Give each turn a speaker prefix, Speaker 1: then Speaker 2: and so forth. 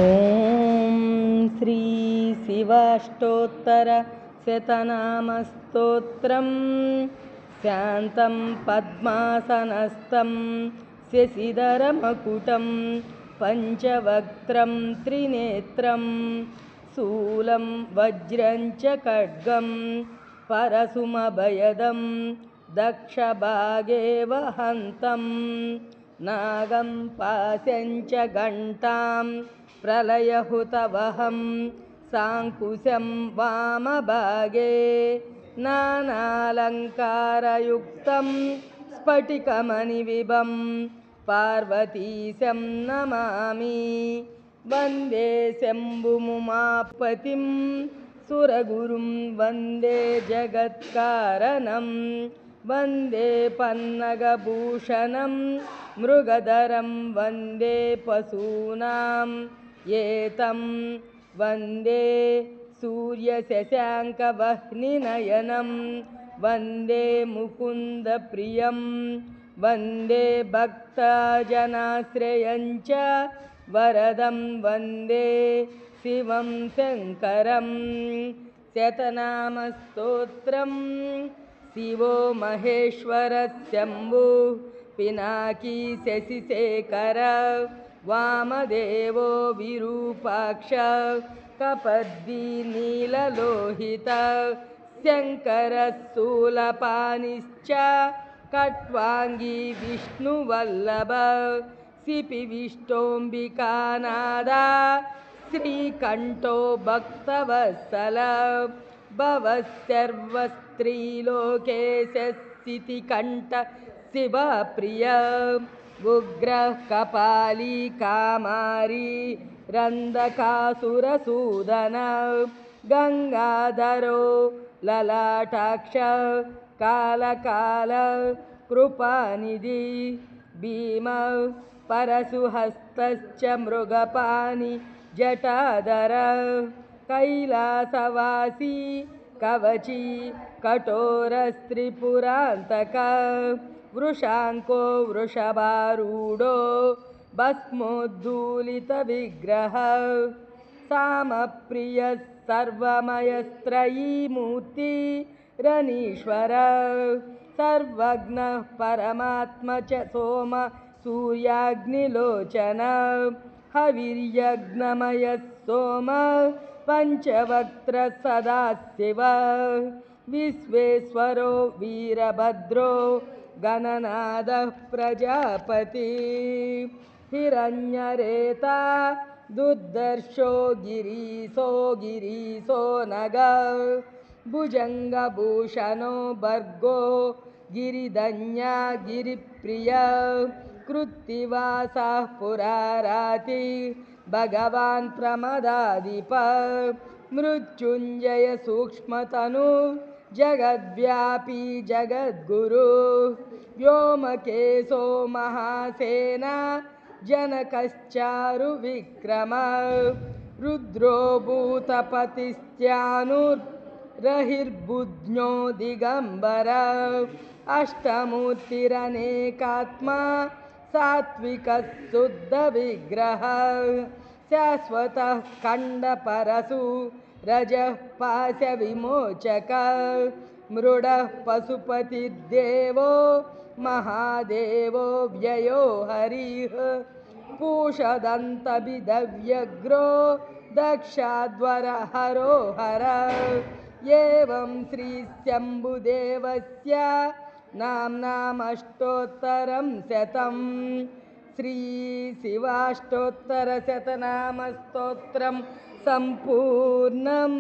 Speaker 1: ఓం శ్రీ శివాష్టోత్తర శతనామస్తోత్రం. శాంతం పద్మాసనస్థం శశిధరమకుటం పంచవక్త్రం త్రినేత్రం శూలం వజ్రం చ ఖడ్గం పరశుమభయదం దక్షభాగే వహంతం నాగం పాశం చ ఘంటాం ప్రళయహుతవహం సాంకుశం వామభాగే నానాలంకారయుక్తం స్ఫటికమణివిభం పార్వతీశం నమామి. వందే శంభుముమాపతిం సురగురుం వందే జగత్కారణం వందే పన్నగభూషణం మృగధరం వందే పశూనాం ఏతం వందే సూర్యశశాంకవహ్నినయనం వందే ముకుందప్రియం వందే భక్తజనాశ్రయం చ వరదం వందే శివం శంకరం. శతనామస్తోత్రం. శివో మహేశ్వర శంభు పినాకీ శశిశేఖర వామదేవో విరూపాక్ష కపర్ది నీలలోహిత శంకర స్థూలపాణిశ్చ ఖట్వాంగీ విష్ణువల్లభ సిపి విష్టోంబికానాదా శ్రీకంఠో భక్తవత్సల భవసర్వస్త్రీలోకేశస్థితికంఠ శివప్రియ ఉగ్రః కపాలీ కామారీ రందకాసురసూదన గంగాధరో లలాటాక్ష కాళకాల కృపానిధి భీమ పరశుహస్తశ్చ మృగపాణి జటాధర కైలాసవాసీ కవచీ కఠోరస్త్రిపురాంతక వృషాంకో వృషభారూఢో భస్మోద్ధూలిత విగ్రహ సామప్రియ సర్వమయస్త్రయీమూర్తి రణీశ్వర సర్వజ్ఞ పరమాత్మ చ సోమ సూర్యాగ్నిలోచన హవిర్యజ్ఞమయ సోమ పంచవక్త్ర సదాశివ విశ్వేశ్వరో వీరభద్రో గణనాద ప్రజాపతి హిరణ్యరేతా దుర్దర్శో గిరీశో నగ భుజంగభూషణో భర్గో గిరిధన్యా గిరిప్రియ కృత్తివాస పురారాతి భగవాన్ ప్రమదాధిప మృత్యుంజయ సూక్ష్మతను జగద్వ్యాపీ జగద్గురు వ్యోమకేశో మహాసేన జనకశ్చారు విక్రమ రుద్రో భూతపతిశ్చానుర్రహిర్బుజ్ఞో దిగంబర అష్టమూర్తిరనేకాత్మా సాత్విక శుద్ధ విగ్రహ శాశ్వత ఖండ పరశు రజ పాశ విమోచక మృడ పశుపతిర్దేవో మహాదేవో వ్యయో హరి పూషదంతభిదవ్యగ్రో దక్షాధ్వర హరో హర ఏవం శ్రీ శంభుదేవస్య నామ్నామష్టోత్తరం శతం. శ్రీ శివాష్టోత్తర శతనామస్తోత్రం సంపూర్ణం.